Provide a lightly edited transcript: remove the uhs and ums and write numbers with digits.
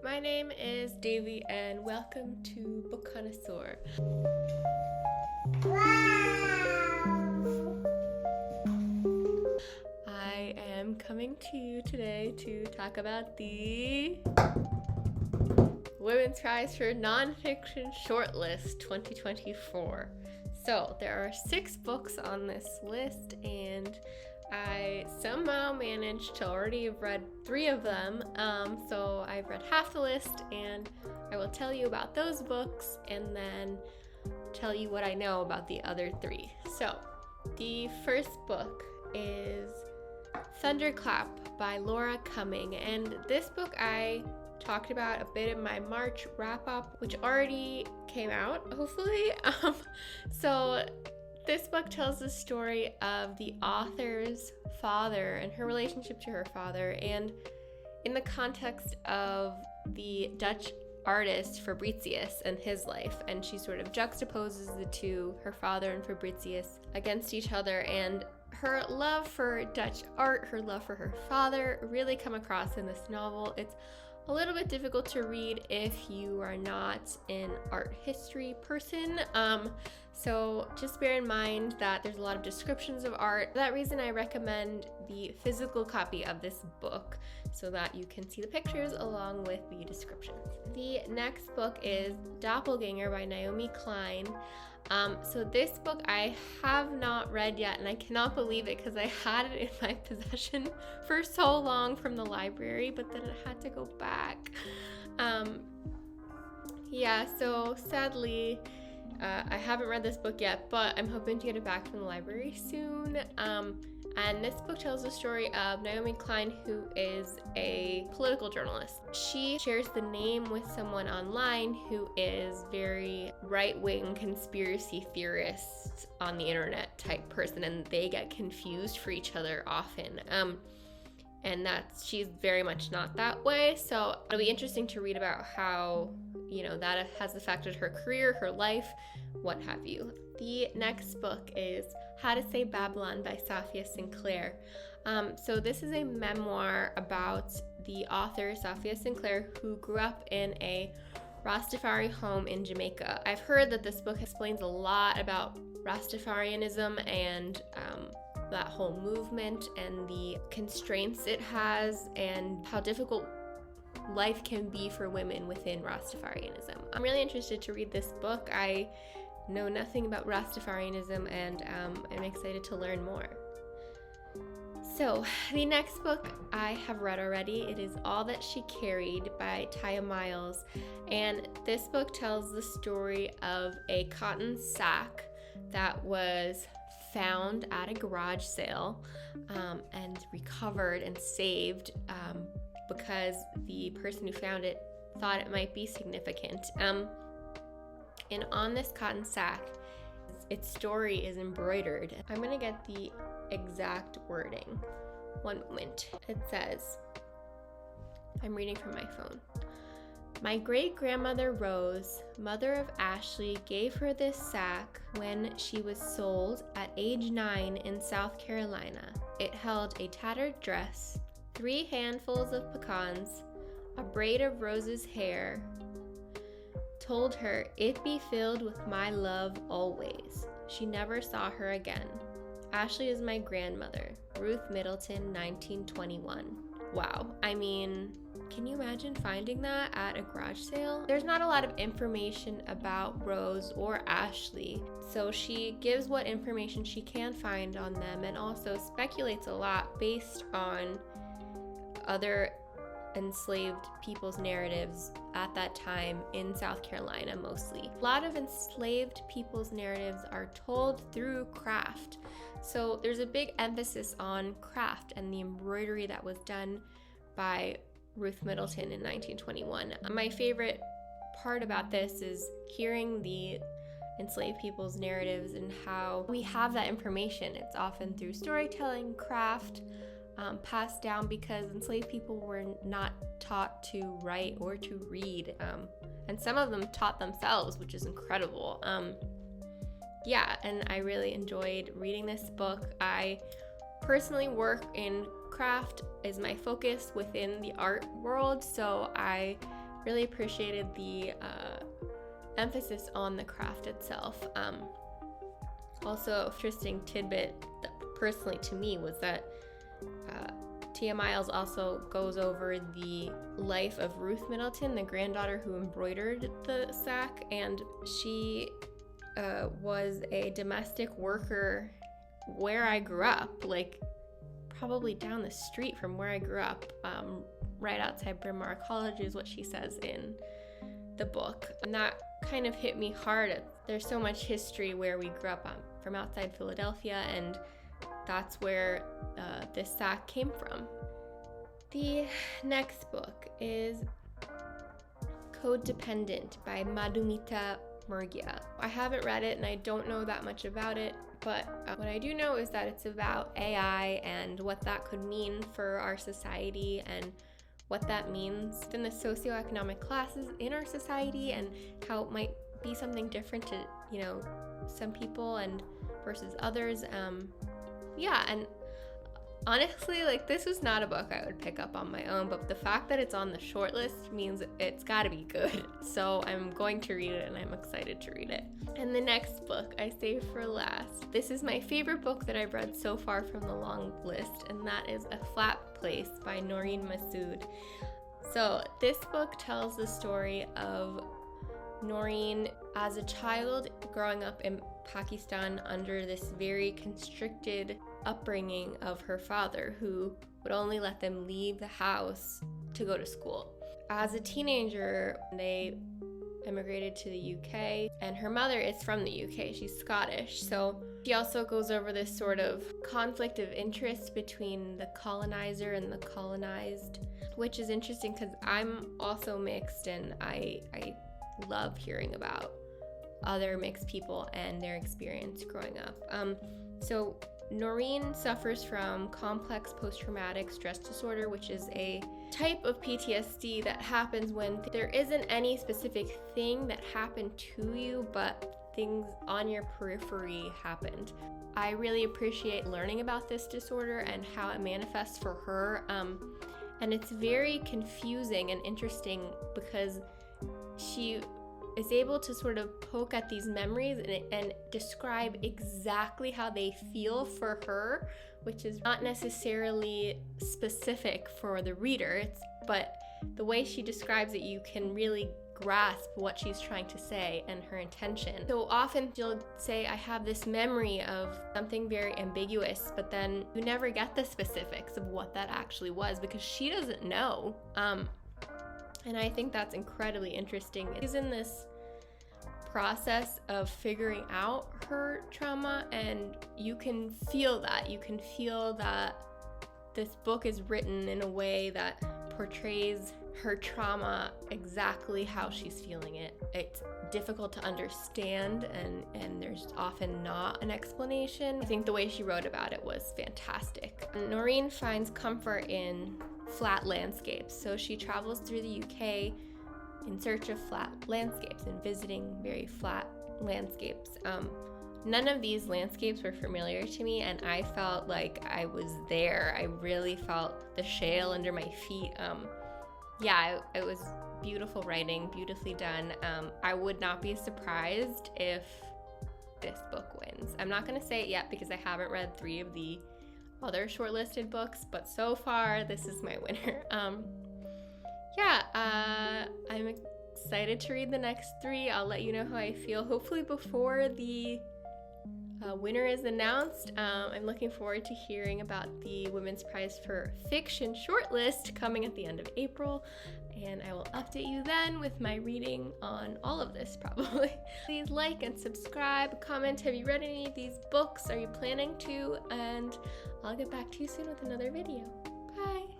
My name is Dévi and welcome to Book Connoisseur. I am coming to you today to talk about the Women's Prize for NonFiction Shortlist 2024. So there are 6 books on this list and I somehow managed to already have read 3 of them, so I've read half the list, and I will tell you about those books and then tell you what I know about the other 3. So the first book is Thunderclap by Laura Cumming, and this book I talked about a bit in my March wrap-up, which already came out, hopefully. So this book tells the story of the author's father and her relationship to her father, and in the context of the Dutch artist Fabritius and his life, and she sort of juxtaposes the two, her father and Fabritius, against each other, and her love for Dutch art, her love for her father really come across in this novel. It's a little bit difficult to read if you are not an art history person, so just bear in mind that there's a lot of descriptions of art. For that reason, I recommend the physical copy of this book so that you can see the pictures along with the descriptions. The next book is Doppelganger by Naomi Klein. So this book I have not read yet, and I cannot believe it because I had it in my possession for so long from the library, but then I had to go back. So sadly, I haven't read this book yet, but I'm hoping to get it back from the library soon. And this book tells the story of Naomi Klein, who is a political journalist. She shares the name with someone online who is very right-wing conspiracy theorist on the internet type person, and they get confused for each other often. And she's very much not that way. So it'll be interesting to read about how, that has affected her career, her life, what have you. The next book is How to Say Babylon by Safia Sinclair. So this is a memoir about the author Safia Sinclair, who grew up in a Rastafari home in Jamaica. I've heard that this book explains a lot about Rastafarianism and that whole movement and the constraints it has and how difficult life can be for women within Rastafarianism. I'm really interested to read this book. I know nothing about Rastafarianism, and I'm excited to learn more. So the next book I have read already. It is All That She Carried by Taya Miles, and this book tells the story of a cotton sack that was found at a garage sale and recovered and saved because the person who found it thought it might be significant. And on this cotton sack, its story is embroidered. I'm gonna get the exact wording. One moment. It says, I'm reading from my phone. My great-grandmother Rose, mother of Ashley, gave her this sack when she was sold at age 9 in South Carolina. It held a tattered dress, 3 handfuls of pecans, a braid of Rose's hair, told her it be filled with my love always. She never saw her again. Ashley is my grandmother. Ruth Middleton, 1921. Wow. I mean, can you imagine finding that at a garage sale? There's not a lot of information about Rose or Ashley, so she gives what information she can find on them and also speculates a lot based on other enslaved people's narratives at that time in South Carolina mostly. A lot of enslaved people's narratives are told through craft. So there's a big emphasis on craft and the embroidery that was done by Ruth Middleton in 1921. My favorite part about this is hearing the enslaved people's narratives and how we have that information. It's often through storytelling, craft, passed down because enslaved people were not taught to write or to read, and some of them taught themselves, which is incredible. And I really enjoyed reading this book. I personally work in craft is my focus within the art world, so I really appreciated the emphasis on the craft itself. Also, interesting tidbit that personally to me was that Tia Miles also goes over the life of Ruth Middleton, the granddaughter who embroidered the sack, and she was a domestic worker where I grew up, like probably down the street from where I grew up, right outside Bryn Mawr College is what she says in the book. And that kind of hit me hard. There's so much history where we grew up from outside Philadelphia, and that's where this sack came from. The next book is Codependent by Madhumita Murgia. I haven't read it and I don't know that much about it, but what I do know is that it's about AI and what that could mean for our society and what that means in the socioeconomic classes in our society and how it might be something different to, you know, some people and versus others. And honestly, like, this was not a book I would pick up on my own, but the fact that it's on the shortlist means it's gotta be good. So I'm going to read it and I'm excited to read it. And the next book I saved for last. This is my favorite book that I've read so far from the long list, and that is A Flat Place by Noreen Masood. So this book tells the story of Noreen as a child growing up in Pakistan under this very constricted upbringing of her father, who would only let them leave the house to go to school. As a teenager, they immigrated to the UK, and her mother is from the UK. She's Scottish, so she also goes over this sort of conflict of interest between the colonizer and the colonized, which is interesting because I'm also mixed, and I love hearing about other mixed people and their experience growing up. So Noreen suffers from complex post-traumatic stress disorder, which is a type of PTSD that happens when there isn't any specific thing that happened to you, but things on your periphery happened. I really appreciate learning about this disorder and how it manifests for her. And it's very confusing and interesting because she is able to sort of poke at these memories and describe exactly how they feel for her, which is not necessarily specific for the reader, but the way she describes it, you can really grasp what she's trying to say and her intention. So often she'll say, I have this memory of something very ambiguous, but then you never get the specifics of what that actually was because she doesn't know. And I think that's incredibly interesting. She's in this process of figuring out her trauma, and you can feel that. You can feel that this book is written in a way that portrays her trauma exactly how she's feeling it. It's difficult to understand, and there's often not an explanation. I think the way she wrote about it was fantastic. Noreen finds comfort in flat landscapes, so she travels through the UK in search of flat landscapes and visiting very flat landscapes. None of these landscapes were familiar to me, and I felt like I was there. I really felt the shale under my feet. It was beautiful writing, beautifully done. I would not be surprised if this book wins. I'm not going to say it yet because I haven't read 3 of the other shortlisted books, but so far this is my winner. I'm excited to read the next 3. I'll let you know how I feel, hopefully before the winner is announced. I'm looking forward to hearing about the Women's Prize for Fiction shortlist coming at the end of April, and I will update you then with my reading on all of this probably. Please like and subscribe, comment, have you read any of these books? Are you planning to? And I'll get back to you soon with another video. Bye!